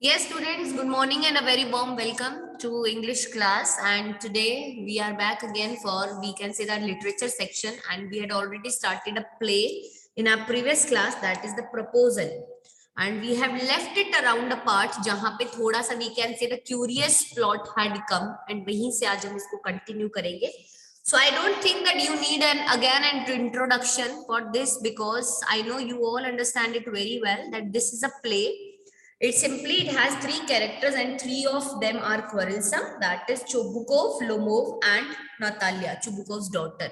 Yes, students, good morning and a very warm welcome to English class. And today we are back again for, we can say that literature section. And we had already started a play in our previous class, that is the proposal. And we have left it around a part जहाँ पे थोड़ा सा we can say the curious plot had come, and वहीं से आज हम इसको continue करेंगे. So I don't think that you need an introduction for this, because I know you all understand it very well that this is a play. It has three characters and three of them are quarrelsome. That is Chubukov, Lomov and Natalia, Chubukov's daughter.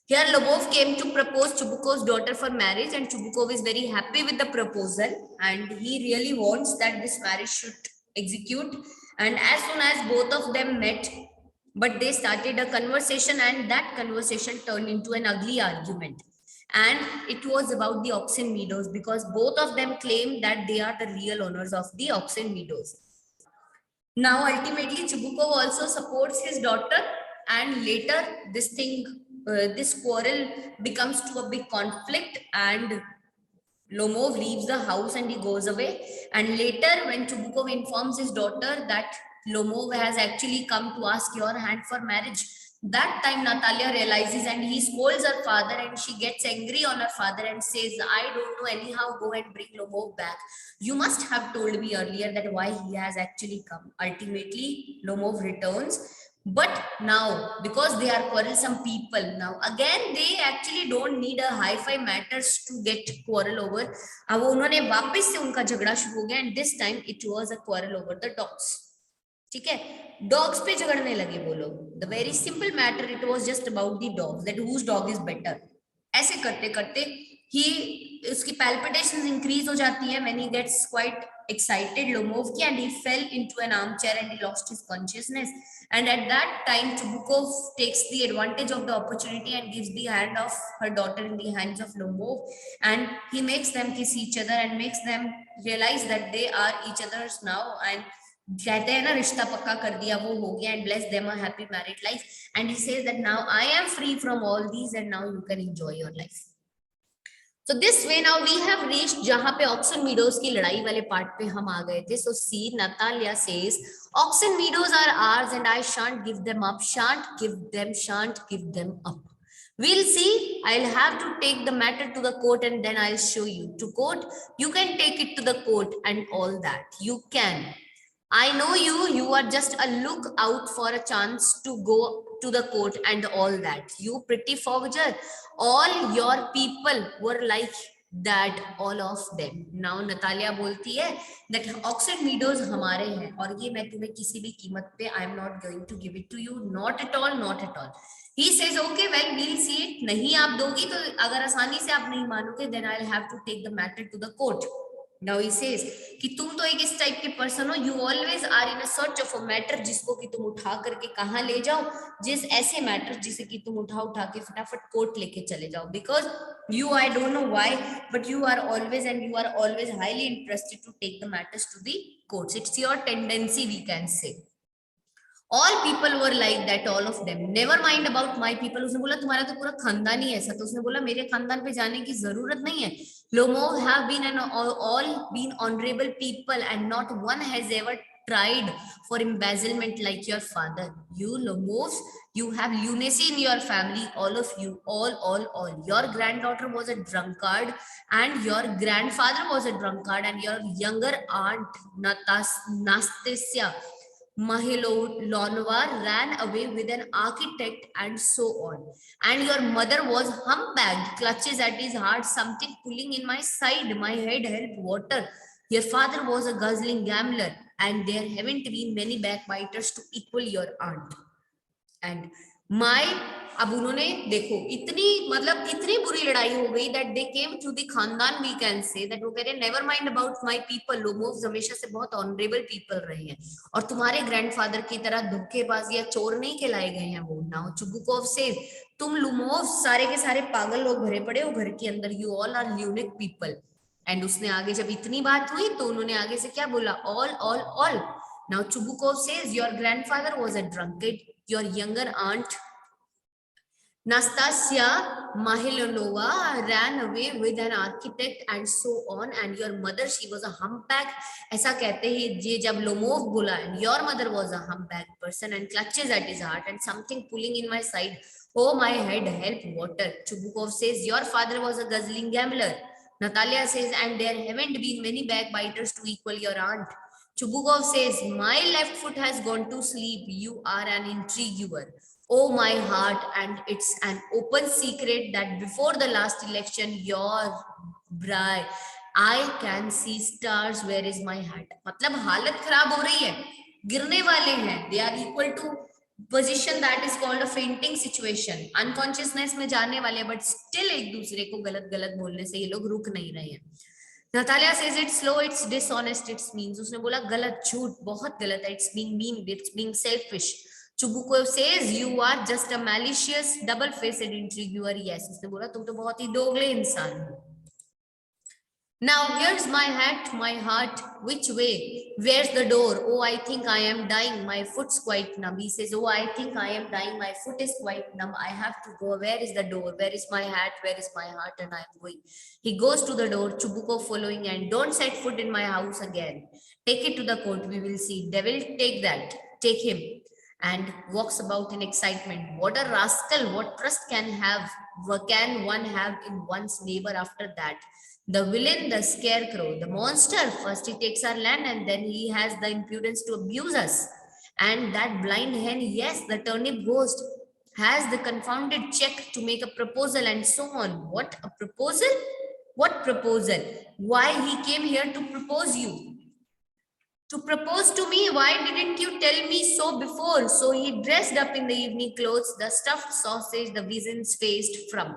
Here Lomov came to propose Chubukov's daughter for marriage, and Chubukov is very happy with the proposal and he really wants that this marriage should execute. And as soon as both of them met, but they started a conversation, and that conversation turned into an ugly argument. And it was about the oxen meadows, because both of them claim that they are the real owners of the oxen meadows. Now ultimately Chubukov also supports his daughter, and later this quarrel becomes to a big conflict, and Lomov leaves the house and he goes away. And later, when Chubukov informs his daughter that Lomov has actually come to ask your hand for marriage, that time Natalia realizes and he scolds her father, and she gets angry on her father and says, I don't know, anyhow, go and bring Lomov back. You must have told me earlier that why he has actually come. Ultimately, Lomov returns. But now, because they are quarrelsome people, now again they actually don't need a hi-fi matters to get quarrel over. अब उन्होंने वापस से उनका झगड़ा शुरू हो गया, and this time it was a quarrel over the dogs. ठीक है, डॉग्स पे झगड़ने लगे वो लोग. The very simple matter, it was just about the dogs, that whose dog is better. ऐसे करते करते ही उसकी पैल्पिटेशंस इंक्रीज हो जाती है when he gets quite excited, Lomovki, and he fell into an armchair and he lost his consciousness. And at that time, Chubukov takes the advantage of the opportunity and gives the hand of her daughter in the hands of Lomov, and he makes them kiss each other and makes them realize that they are each other's now. And कहते हैं ना, रिश्ता पक्का कर दिया, वो हो गया, and bless them a happy married life. And he says that now I am free from all these and now you can enjoy your life. So this way now we have reached जहां पे oxen meadows की लड़ाई वाले part पे हम आ गए थे. So see, Natalia says, oxen meadows are ours and I shan't give them up, shan't give them up. We'll see. I'll have to take the matter to the court and then I'll show you. To court, you can take it to the court and all that. You can. I know you are just a lookout for a chance to go to the court and all that. You pretty forger. All your people were like that, all of them. Now Natalia बोलती है that oxen meadows हमारे हैं और ये मैं तुम्हें किसी भी कीमत पे I am not going to give it to you, not at all, not at all. He says, okay, well, we'll see it. नहीं आप दोगी तो अगर आसानी से आप नहीं मानोगे, then I'll have to take the matter to the court. Now he says कि तुम तो एक इस टाइप के पर्सन हो, you always are in a search of a matter जिसको कि तुम उठा करके कहाँ ले जाओ, जिस ऐसे मैटर जिसे कि तुम उठा के फटाफट कोर्ट लेके चले जाओ. Because you, I don't know why, but you are always highly interested to take the matters to the courts. It's your tendency, we can say. All people were like that, all of them. Never mind about my people. उसने बोला तुम्हारा तो पूरा खानदान ही ऐसा. तो उसने बोला मेरे खानदान पे जाने की जरूरत नहीं है. Lomov have been all been honorable people, and not one has ever tried for embezzlement like your father. You Lomovs, you have lunacy in your family, all of you, all. Your granddaughter was a drunkard, and your grandfather was a drunkard, and your younger aunt Nastasia Mahilonova ran away with an architect, and so on. And your mother was humbagged, clutches at his heart, something pulling in my side, my head held water. Your father was a guzzling gambler, and there haven't been many backbiters to equal your aunt. And my, अब उन्होंने देखो इतनी बुरी लड़ाई हो गई that they came to the खानदान, we can say that वो कह रहे never mind about my people. Lomov हमेशा से बहुत ऑनरेबल पीपल रहे हैं और तुम्हारे ग्रैंडफादर की तरह धोखेबाज या चोर नहीं कहलाए गए हैं वो. नाउ चुबुकोव से तुम लुमोव सारे के सारे पागल लोग भरे पड़े हो घर के अंदर. You all are lunatic people. And उसने आगे जब इतनी बात हुई तो उन्होंने आगे से क्या बोला, all. Now Chubukov says your grandfather was a drunkard, your younger aunt Nastasia Mahilonova ran away with an architect and so on. And your mother, she was a humpback. ऐसा कहते हैं ये जब लोमोव बोला, and your mother was a humpback person and clutches at his heart and something pulling in my side. Oh, my head, help, water. Chubukov says, your father was a guzzling gambler. Natalia says, and there haven't been many backbiters to equal your aunt. Chubukov says, my left foot has gone to sleep. You are an intriguer. Oh, my heart, and it's an open secret that before the last election, your bride, I can see stars. Where is my hat? मतलब हालत खराब हो रही है, गिरने वाले हैं. They are equal to position that is called a fainting situation. Unconsciousness में जाने वाले, but still एक दूसरे को गलत गलत बोलने से ये लोग रुक नहीं रहे हैं. Natalia says it's slow, it's dishonest, it's mean. उसने बोला गलत, झूठ, बहुत गलत है. It's being mean, it's being selfish. Chubukov says you are just a malicious, double-faced intriguer. Yes, उसने बोला तुम तो बहुत ही दोगले इंसान हो. Now here's my hat, my heart. Which way? Where's the door? Oh, I think I am dying. My foot's quite numb. He says, oh, I think I am dying. My foot is quite numb. I have to go. Where is the door? Where is my hat? Where is my heart? And I am going. He goes to the door, Chubukov following, and don't set foot in my house again. Take it to the court. We will see. Devil, take that. Take him. And walks about in excitement. What a rascal. What trust can one have in one's neighbor after that? The villain, the scarecrow, the monster. First he takes our land and then he has the impudence to abuse us. And that blind hen, yes, the turnip ghost, has the confounded check to make a proposal and so on. What, a proposal? What proposal? Why he came here to propose you? To propose to me, why didn't you tell me so before? So he dressed up in the evening clothes, the stuffed sausage, the vision's faced frump.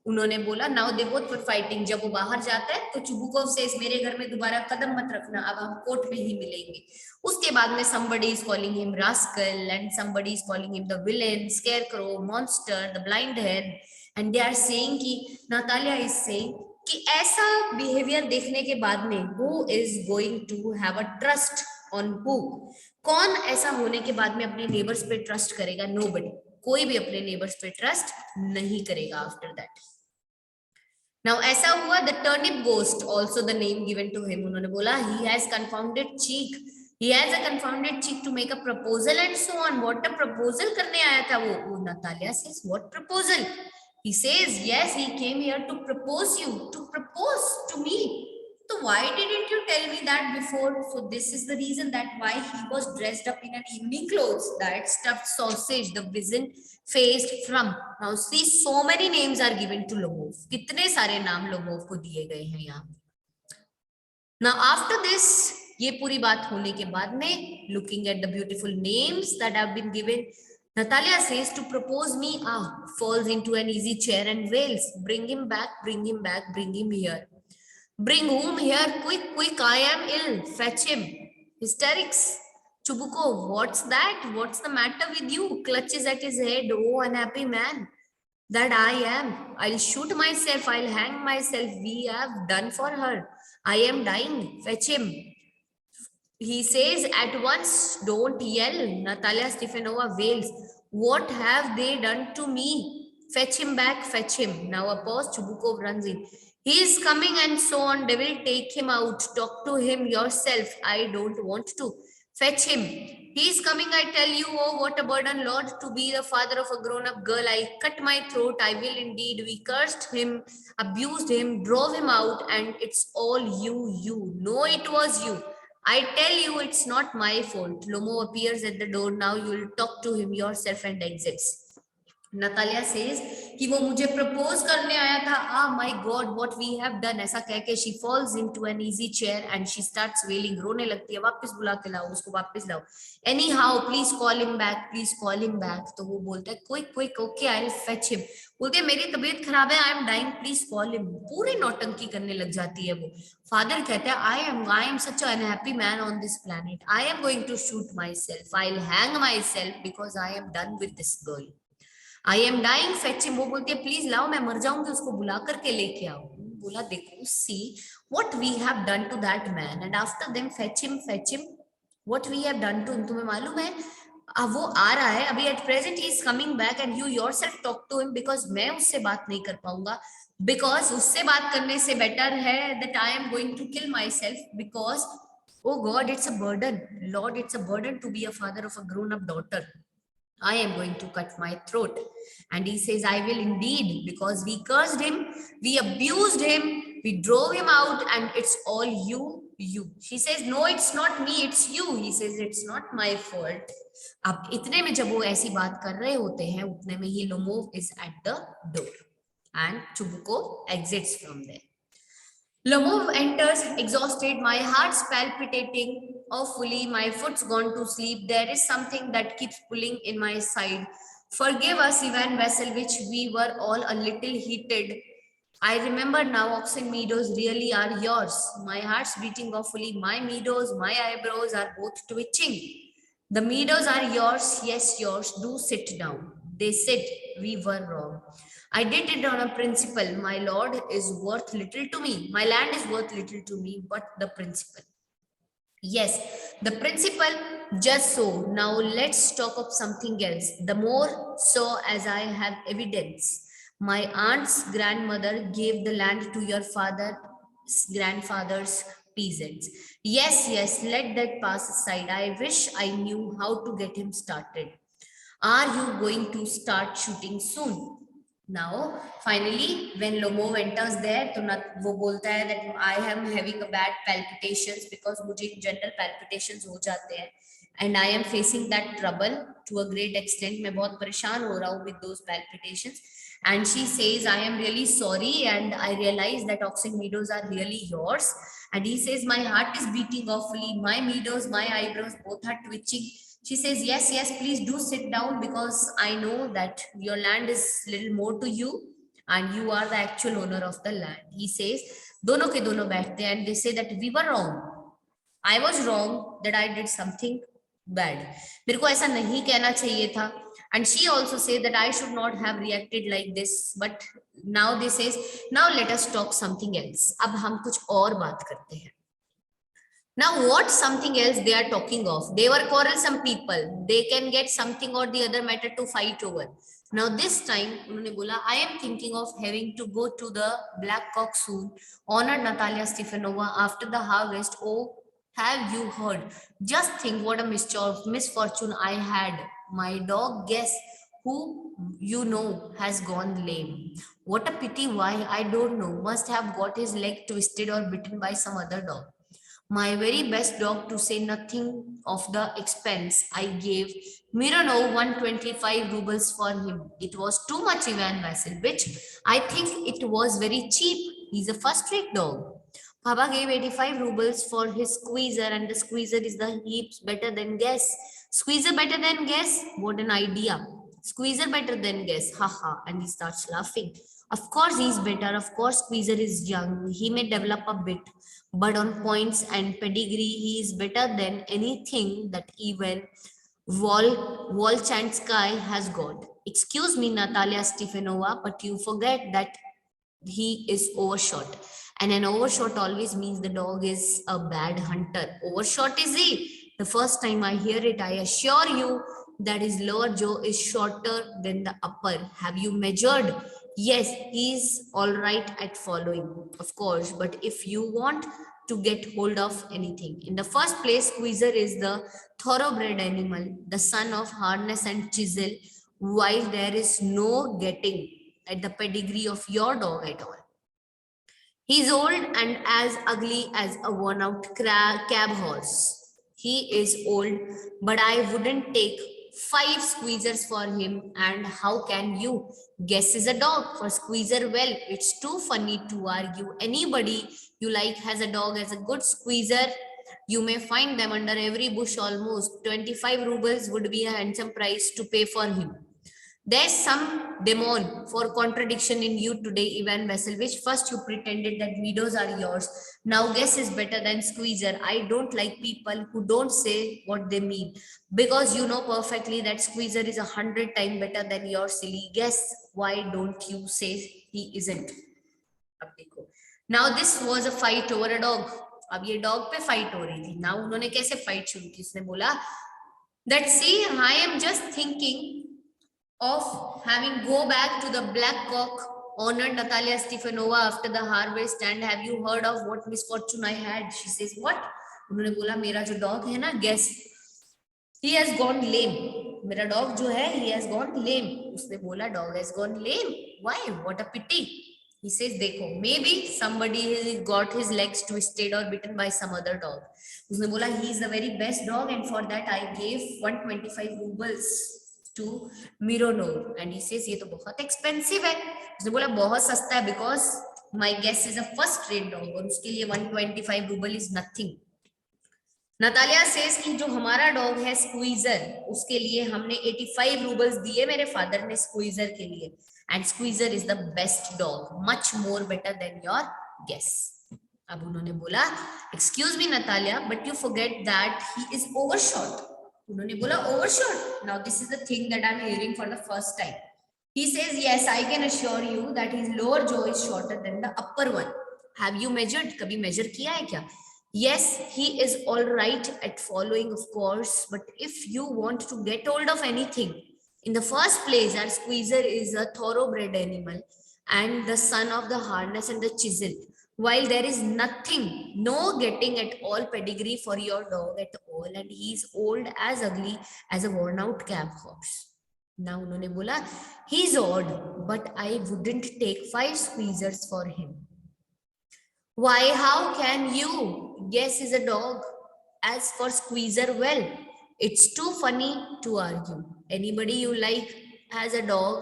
उन्होंने बोला now they both were fighting. जब वो बाहर जाता है तो Chubukov says मेरे घर में दोबारा कदम मत रखना, अब हम कोर्ट में ही मिलेंगे. उसके बाद में somebody is calling him rascal and somebody is calling him the villain, scarecrow, monster, the blind hen, and they are saying कि Natalia is saying कि ऐसा बिहेवियर देखने के बाद में who is going to have a trust on who? कौन ऐसा होने के बाद में अपने नेबर्स पे ट्रस्ट करेगा? Nobody. कोई भी अपने नेबर्स पे ट्रस्ट नहीं करेगा आफ्टर दैट. Now ऐसा हुआ, the turnip ghost, also the name given to him. उन्होंने बोला he has confounded cheek. He has a confounded cheek to make a proposal and so on. What a proposal करने आया था वो. Natalia says, what proposal? He says, yes, he came here to propose you, to propose to me. So why didn't you tell me that before? So this is the reason that why he was dressed up in an evening clothes, that stuffed sausage, the vision faced from. Now see, so many names are given to Lomov. कितने सारे नाम Lomov को दिए गए हैं यहाँ. Now after this, ये पूरी बात होने के बाद में, looking at the beautiful names that have been given, Natalia says to propose me, falls into an easy chair and wails, bring him back, bring him back, bring him here. Bring whom here? Quick, quick, I am ill. Fetch him. Hysterics. Chubukov, what's that? What's the matter with you? Clutches at his head. Oh, unhappy man that I am. I'll shoot myself. I'll hang myself. We have done for her. I am dying. Fetch him. He says at once, don't yell. Natalia Stefanova wails. What have they done to me? Fetch him back, fetch him. Now a pause, Chubukov runs in. He is coming and so on. Devil, take him out. Talk to him yourself. I don't want to. Fetch him. He is coming, I tell you. Oh, what a burden, Lord, to be the father of a grown-up girl. I cut my throat. I will indeed. We cursed him, abused him, drove him out, and it's all you. No, it was you. I tell you, it's not my fault. Lomo appears at the door. Now you will talk to him yourself and exits. Natalia says कि वो मुझे propose करने आया था. My God, what we have done. ऐसा कह के she falls into an easy chair and she starts wailing. रोने लगती है. वापस बुला के लाओ उसको, वापस लाओ. Anyhow, please call him back. Please call him back. तो वो बोलता है quick, okay, I'll fetch him. बोलते हैं मेरी तबीयत खराब है. I am dying. Please call him. पूरी नौटंकी करने लग जाती है वो. Father कहता है I am such an unhappy man on this planet. I am going to shoot myself. I'll hang myself because I am done with this girl. I am dying, fetch him. वो बोलती है please लाओ, मैं मर जाऊंगी, उसको बुला करके लेके आओ. बोला देखो, see what we have done to that man, and after them fetch him. What we have done to him, तुम्हें मालूम है अब वो आ रहा है अभी, at present he is coming back and you yourself talk to him, because मैं उससे बात नहीं कर पाऊंगा, बिकॉज उससे बात करने से बेटर है that I am going to kill my self, because oh God, it's a burden. Lord, it's a burden to be a father of a grown-up daughter. I am going to cut my throat. And he says, I will indeed, because we cursed him, we abused him, we drove him out, and it's all you. She says, no, it's not me, it's you. He says, it's not my fault. अब इतने में जब वो ऐसी बात कर रहे होते हैं, उतने में ही Lomov is at the door and Chubuko exits from there. Lomov enters exhausted, my heart's palpitating awfully, my foot's gone to sleep. There is something that keeps pulling in my side. Forgive us, Ivan Vasilevich, we were all a little heated. I remember now, oxen meadows really are yours. My heart's beating awfully, my meadows, my eyebrows are both twitching. The meadows are yours, yes, yours. Do sit down. They said we were wrong. I did it on a principle. My lord is worth little to me. My land is worth little to me, but the principle. Yes, the principle, just so. Now let's talk of something else. The more so as I have evidence. My aunt's grandmother gave the land to your father's grandfather's peasants. Yes, yes, let that pass aside. I wish I knew how to get him started. Are you going to start shooting soon? Now, finally, when Lomov enters there, तो ना वो बोलता है that I am having a bad palpitations because मुझे general palpitations हो जाते हैं and I am facing that trouble to a great extent. मैं बहुत परेशान हो रहा हूँ with those palpitations. And she says, I am really sorry and I realize that oxen meadows are really yours. And he says, my heart is beating awfully. My meadows, my eyebrows both are twitching. She says, yes, yes, please do sit down because I know that your land is little more to you and you are the actual owner of the land. He says, dono ke dono बैठते हैं and they say that we were wrong. I was wrong that I did something bad. मेरे को ऐसा नहीं कहना चाहिए था. And she also said that I should not have reacted like this. But now they says, now let us talk something else. अब हम कुछ और बात करते हैं. Now, what something else they are talking of? They were quarrelsome people. They can get something or the other matter to fight over. Now, this time, उन्होंने बोला, I am thinking of having to go to the Black Cock soon. Honor Natalia Stefanova after the harvest. Oh, have you heard? Just think what a misfortune I had. My dog, guess who you know has gone lame. What a pity. Why? I don't know. Must have got his leg twisted or bitten by some other dog. My very best dog, to say nothing of the expense I gave Mironov 125 rubles for him. It was too much, Ivan Vasilevich. I think it was very cheap. He's a first-rate dog. Papa gave 85 rubles for his squeezer, and the squeezer is the heaps better than guess. Squeezer better than guess? What an idea. Squeezer better than guess. Haha. And he starts laughing. Of course, he's better. Of course, squeezer is young. He may develop a bit. But on points and pedigree, he is better than anything that even Volchansky has got. Excuse me, Natalia Stefanova, but you forget that he is overshot. And an overshot always means the dog is a bad hunter. Overshot is he. The first time I hear it, I assure you that his lower jaw is shorter than the upper. Have you measured? Yes, he's all right at following, of course. But if you want to get hold of anything, in the first place, Squeezer is the thoroughbred animal, the son of harness and chisel, while there is no getting at the pedigree of your dog at all. He's old and as ugly as a worn-out cab horse. He is old, but I wouldn't take 5 squeezers for him. And how can you? Guess is a dog for squeezer. Well, it's too funny to argue. Anybody you like has a dog as a good squeezer. You may find them under every bush almost. 25 rubles would be a handsome price to pay for him. There's some demon for contradiction in you today, Ivan Vasilevich. First, you pretended that meadows are yours. Now, guess is better than squeezer. I don't like people who don't say what they mean because you know perfectly that squeezer is 100 times better than your silly guess. Why don't you say he isn't? Now, this was a fight over a dog. अब ये dog पे fight हो रही थी. Now उन्होंने कैसे fight शुरू की? उसने बोला that see, I am just thinking of having go back to the black cock honored Natalia Stefanova after the harvest. And have you heard of what misfortune I had? She says, what? उन्होंने बोला मेरा जो dog है ना, guess he has gone lame. मेरा dog जो है he has gone lame. उसने बोला dog has gone lame. Why? What a pity. He says देखो maybe somebody has got his legs twisted or bitten by some other dog. उसने बोला he is the very best dog and for that I gave 125 rubles to Mironov. And he says ये तो बहुत expensive है. उसने बोला बहुत सस्ता है because my guess is a first rate dog और उसके लिए 125 ruble is nothing. Natalia says कि जो हमारा डॉग है स्क्वीजर, उसके लिए हमने 85 रूबल्स दिए मेरे फादर ने स्क्वीजर के लिए, and Squeezer is the best dog, much more better than your guess. अब उन्होंने बोला excuse me Natalia but you forget that he is overshot. उन्होंने बोला overshot. Now this is the thing that I am hearing for the first time. He says yes I can assure you that his lower jaw is shorter than the upper one. Have you measured? कभी measure किया है क्या? Yes, he is all right at following, of course, but if you want to get hold of anything, in the first place, our squeezer is a thoroughbred animal and the son of the harness and the chisel. While there is nothing, no getting at all pedigree for your dog at all, and he is old as ugly as a worn out cab horse. Now, unhone bola, he's odd, but I wouldn't take 5 squeezers for him. Why, how can you? Guess is a dog. As for squeezer, well, it's too funny to argue. Anybody you like has a dog,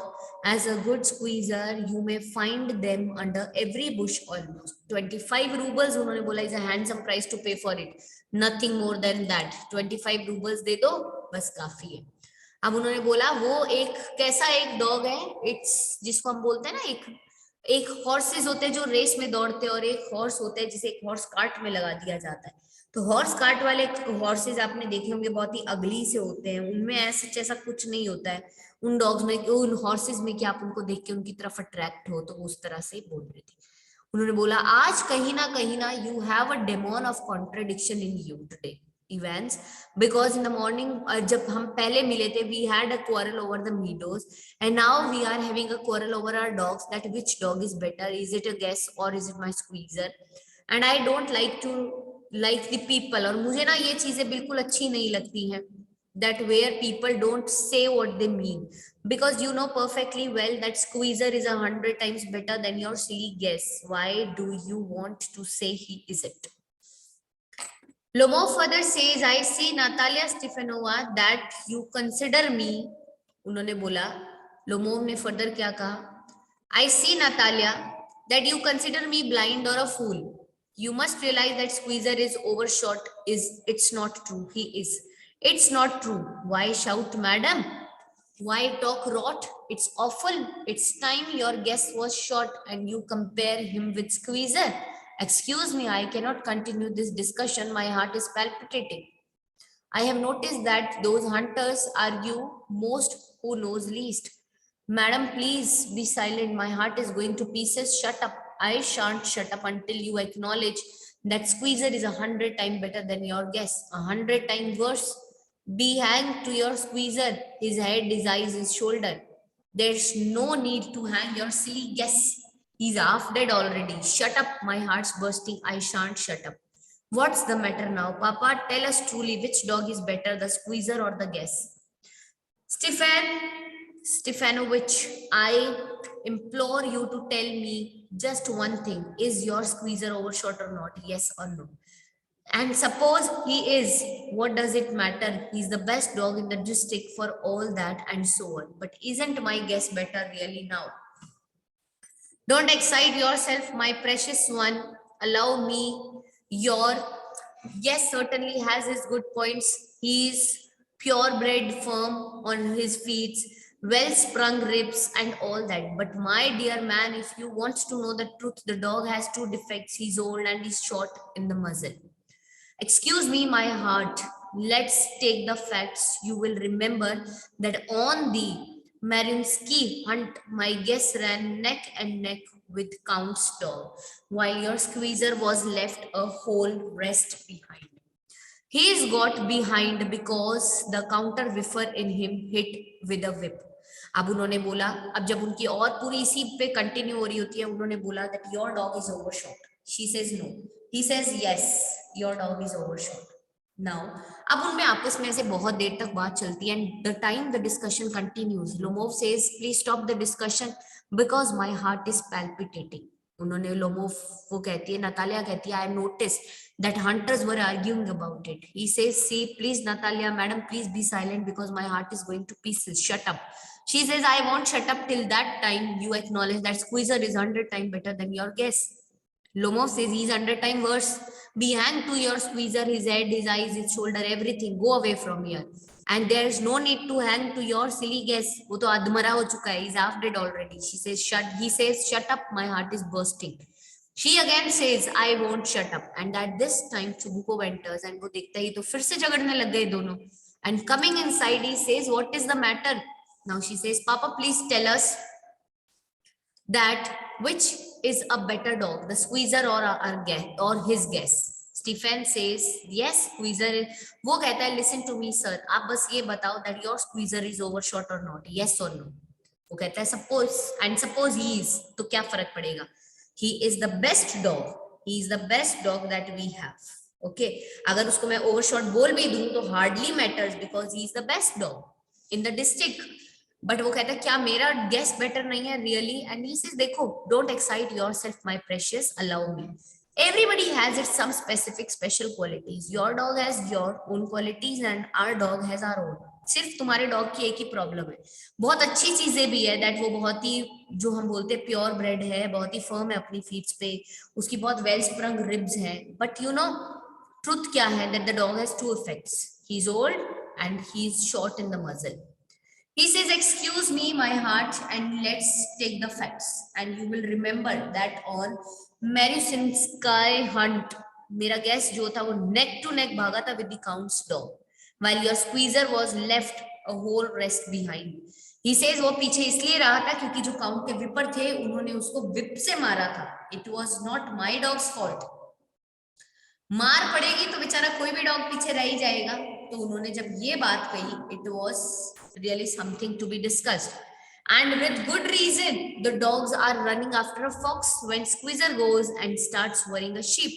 as a good squeezer, you may find them under every bush almost. 25 rubles उन्होंने बोला is a handsome price to pay for it. Nothing more than that. 25 rubles दे दो, बस काफी है. अब उन्होंने बोला वो एक कैसा एक डॉग है, इट्स जिसको हम बोलते हैं ना एक हॉर्सेस होते हैं जो रेस में दौड़ते हैं और एक हॉर्स होता है जिसे एक हॉर्स कार्ट में लगा दिया जाता है. तो हॉर्स कार्ट वाले हॉर्सेस आपने देखे होंगे बहुत ही अगली से होते हैं, उनमें ऐसा कुछ नहीं होता है. उन डॉग्स में, उन हॉर्सेस में कि आप उनको देख के उनकी तरफ अट्रैक्ट हो, तो उस तरह से बोल रही थी. उन्होंने बोला आज कहीं ना you have a demon of contradiction in you today events, because in the morning जब हम पहले मिले थे we had a quarrel over the meadows and now we are having a quarrel over our dogs, that which dog is better, is it a guess or is it my squeezer. And I don't like to like the people, और मुझे ना ये चीजें बिल्कुल अच्छी नहीं लगती हैं, that where people don't say what they mean, because you know perfectly well that squeezer is 100 times better than your silly guess. Why do you want to say he isn't? Lomov further says, I see Natalia Stefanova that you consider me. उन्होंने बोला, Lomov ने further क्या कहा? I see Natalia that you consider me blind or a fool. You must realize that squeezer is overshot. It's not true. He is. It's not true. Why shout, madam? Why talk rot? It's awful. It's time your guess was short and you compare him with squeezer. Excuse me, I cannot continue this discussion. My heart is palpitating. I have noticed that those hunters argue most who knows least. Madam, please be silent. My heart is going to pieces. Shut up. I shan't shut up until you acknowledge that squeezer is 100 times better than your guess. 100 times worse. Be hanged to your squeezer. His head, his eyes, his shoulder. There's no need to hang your silly guess. He's half dead already. Shut up. My heart's bursting. I shan't shut up. What's the matter now, Papa? Tell us truly which dog is better, the squeezer or the guess. Stefanovich, I implore you to tell me just one thing. Is your squeezer overshot or not? Yes or no? And suppose he is, what does it matter? He's the best dog in the district for all that and so on. But isn't my guess better really now? Don't excite yourself, my precious one. Allow me. Your guess certainly has his good points. He is purebred, firm on his feet, well-sprung ribs and all that. But my dear man, if you want to know the truth, the dog has 2 defects. He's old and he's short in the muzzle. Excuse me, my heart. Let's take the facts. You will remember that on the Marinsky hunt, my guess ran neck and neck with Count's dog, while your squeezer was left a whole rest behind. He is got behind because the counter whiffer in him hit with a whip. अब उन्होंने बोला, अब जब उनकी और पूरी इसी पे कंटिन्यू हो रही होती है, उन्होंने बोला that your dog is overshot. She says no. He says yes, your dog is overshot. Now, अब उनमें आपस में ऐसे बहुत देर तक बात चलती है and the time the discussion continues, Lomov says, please stop the discussion because my heart is palpitating. उन्होंने लोमोव वो कहती है, नतालिया कहती है, I noticed that hunters were arguing about it. He says, see, please Natalia, madam, please be silent because my heart is going to pieces. Shut up. She says, I won't shut up till that time you acknowledge that Squeezer is 100 times better than your guess. Lomov says he's 100 times worse. Be hanged to your Squeezer, his head, his eyes, his shoulder, everything. Go away from here. And there is no need to hang to your silly guess. वो तो अधमरा हो चुका है. He's half dead already. She says, shut. He says, shut up. My heart is bursting. She again says, I won't shut up. And at this time, Chubuko enters and वो देखता ही तो फिर से झगड़ने लग गए दोनों. And coming inside, he says, what is the matter? Now she says, Papa, please tell us that which is a better dog, the Squeezer or our guess or his guess. Stephen says, yes, Squeezer. वो कहता है, listen to me, sir. आप बस ये बताओ that your Squeezer is overshot or not, yes or no. वो कहता है, suppose he is, तो क्या फर्क पड़ेगा? He is the best dog. He is the best dog that we have. Okay. अगर उसको मैं overshot बोल भी दूं तो hardly matters because he is the best dog in the district. But वो कहता है क्या मेरा guess better नहीं है really? And he says देखो, don't excite yourself, my precious. Allow me. Everybody has its some specific special qualities. Your dog has your own qualities and our dog has our own. सिर्फ तुम्हारे dog की एक ही problem है. बहुत अच्छी चीजें भी है दैट वो बहुत ही जो हम बोलते हैं प्योर ब्रेड है, बहुत ही फर्म है अपनी फीट्स पे, उसकी बहुत वेल स्प्रंग रिब्स हैं. बट यू नो ट्रुथ क्या है that the dog has two effects. He is old and he is short in the muscle. He says, excuse me, my heart, and let's take the facts. And you will remember that on Marusinski hunt, मेरा guess जो था वो neck to neck भागा था with the count's dog, while your Squeezer was left a whole rest behind. He says वो पीछे इसलिए रहा था क्योंकि जो काउंट के विपर थे उन्होंने उसको विप से मारा था. It was not my dog's fault. मार पड़ेगी तो बेचारा कोई भी डॉग पीछे रह ही जाएगा. तो उन्होंने जब ये बात कही, it was really something to be discussed. And with good reason, the dogs are running after a fox when Squeezer goes and starts worrying a sheep.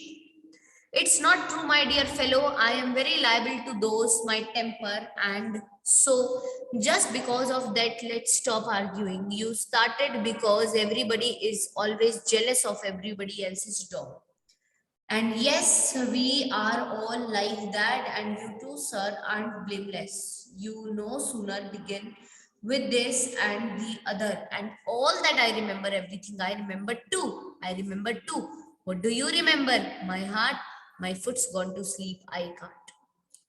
It's not true, my dear fellow. I am very liable to those, my temper. And so, just because of that, let's stop arguing. You started because everybody is always jealous of everybody else's dog. And yes, we are all like that, and you too, sir, aren't blameless. You no sooner begin with this and the other, and all that I remember, everything I remember too. I remember too. What do you remember? My heart, my foot's gone to sleep. I can't.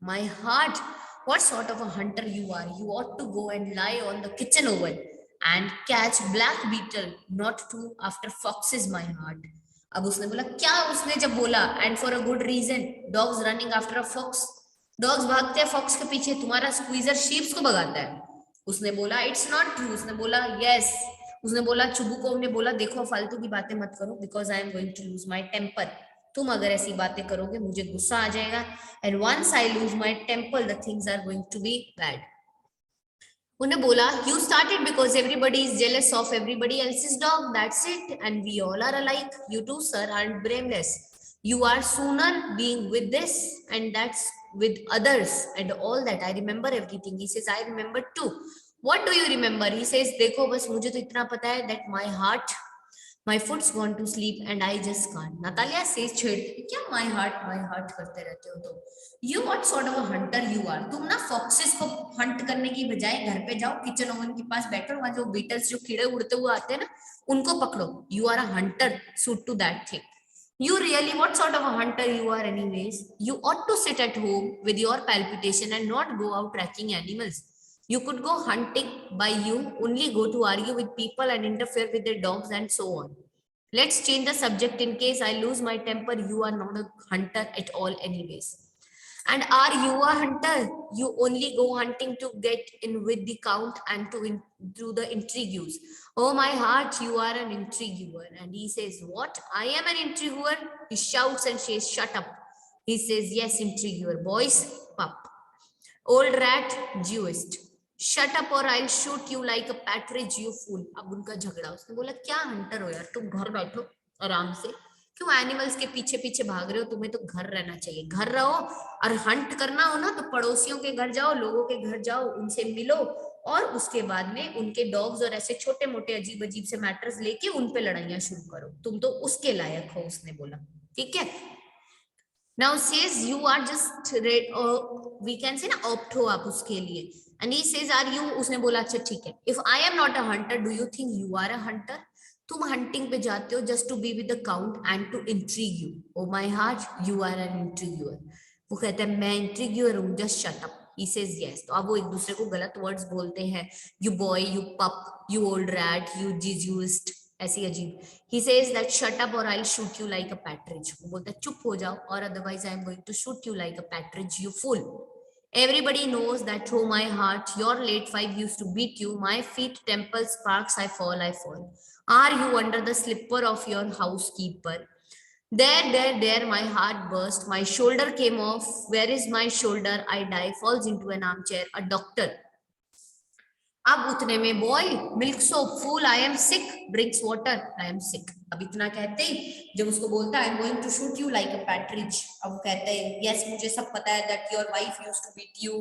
My heart, what sort of a hunter you are? You ought to go and lie on the kitchen oven and catch black beetle, not to after foxes, my heart. अब उसने बोला क्या, उसने जब बोला and for a good reason, dogs running after a fox, dogs भागते हैं fox के पीछे, तुम्हारा स्क्वीजर शीप्स को भगाता है. उसने बोला इट्स नॉट ट्रू. उसने बोला यस. उसने बोला चुबू को, ने बोला देखो फालतू की बातें मत करो because I am going to lose my temper. तुम अगर ऐसी बातें करोगे मुझे गुस्सा आ जाएगा, and once I lose my temper the things are going to be bad. उन्हें बोला you started because everybody is jealous of everybody else's dog, that's it, and we all are alike. You too, sir, aren't blameless. You are sooner being with this and that's with others and all that. I remember everything. He says I remember too. What do you remember? He says देखो बस मुझे तो इतना पता है that my foot's gone to sleep and I just can't. Natalia says छेड़ते क्या my heart करते रहते हो तुम. You what sort of a hunter you are? तुम ना foxes को hunt करने की बजाय घर पे जाओ, किचन ओवन के पास बैठो, वहां जो beetles जो कीड़े उड़ते हुए आते हैं ना उनको पकड़ो. You are a hunter, suit to that thing. You really what sort of a hunter you are anyways? You ought to sit at home with your palpitation and not go out tracking animals. You could go hunting, by you only go to argue with people and interfere with their dogs and so on. Let's change the subject in case I lose my temper. You are not a hunter at all anyways. And are you a hunter? You only go hunting to get in with the count and to do the intrigues. Oh my heart, you are an intriguer. And he says, what? I am an intriguer? He shouts and says, shut up. He says, yes, intriguer. Boys, pup. Old rat, Jewist. Shut up or I'll shoot you like a partridge, you fool. अब उनका झगड़ा, उसने बोला क्या Hunter हो यार, तुम घर बैठो आराम से, क्यों एनिमल्स के पीछे पीछे भाग रहे हो, तुम्हें तो घर रहना चाहिए, घर रहो, और हंट करना हो ना तो पड़ोसियों के घर जाओ, लोगों के घर जाओ, उनसे मिलो, और उसके बाद में उनके डॉग्स और ऐसे छोटे मोटे अजीब अजीब से मैटर्स लेके उन पे लड़ाइयां शुरू करो, तुम तो उसके लायक हो, उसने बोला। ठीक है, now says you are just read, we can say ना opt हो आप उसके लिए, and he says are you, उसने बोला अच्छा ठीक है, if I am not a hunter do you think you are a hunter, तुम हंटिंग पे जाते हो just to be with the count and to intrigue you, oh my heart you are an intriguer, वो कहता है मैं intriguer हूँ, just shut up, he says yes, तो अब वो एक दूसरे को गलत वर्ड्स बोलते हैं, you boy, you pup, you old rat, you jijuist, ऐसी अजीब। He says that shut up or I'll shoot you like a partridge, वो बोलता है चुप हो जाओ और otherwise I'm going to shoot you like a partridge, you fool. Everybody knows that through my heart your late five used to beat you, my feet temple sparks, I fall, I fall. Are you under the slipper of your housekeeper? There, my heart burst, my shoulder came off, where is my shoulder, I die, falls into an armchair, a doctor. अब उतने में boy milksop fool, I am sick, drinks water, I am sick. अब इतना कहते ही जब उसको बोलता है I am going to shoot you like a partridge, अब वो कहते हैं यस मुझे सब पता है that your wife used to beat you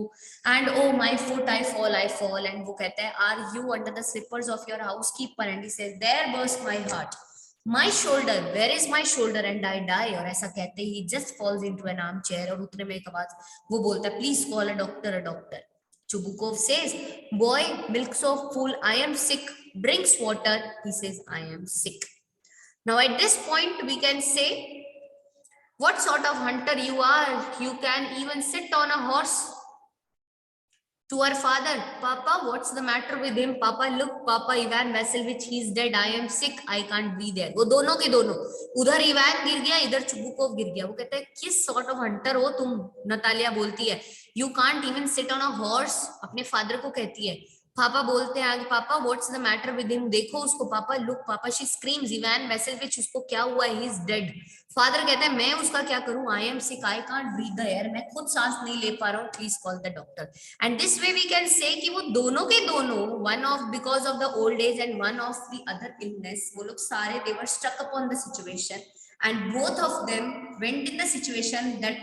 and oh my foot I fall, and वो कहता है are you under the slippers of your housekeeper, and he says there burst my heart, my shoulder, where is my shoulder, and I die, और ऐसा कहते ही just falls into an armchair, और उतने में एक आवाज वो बोलता है please call a doctor, a doctor. Chubukov says, boy, milk so full, I am sick. Drinks water. He says, I am sick. Now, at this point, we can say, what sort of hunter you are? You can even sit on a horse. To our father, Papa, what's the matter with him? Papa, look, Papa, Ivan Vasilevich, he's dead. I am sick. I can't be there. वो दोनों के दोनों, उधर Ivan गिर गया, इधर Chubukov गिर गया। वो कहता है किस सॉर्ट ऑफ हंटर हो तुम? नतालिया बोलती है you can't even sit on a horse, अपने फादर को कहती है। पापा बोलते हैं आगे, पापा what's the matter with him, देखो उसको पापा, लुक पापा, शी स्क्रीम्स इवान वेसेलविच, उसको क्या हुआ है, ही इज डेड। फादर कहता है मैं उसका क्या करूं, I am sick, I can't breathe the air, मैं खुद सांस नहीं ले पा रहा हूं, please call the doctor. And this way we can say कि वो दोनों के दोनों, one of because of the old age and one of the other illness, वो लोग सारे they were stuck upon the situation and both of them went in the situation that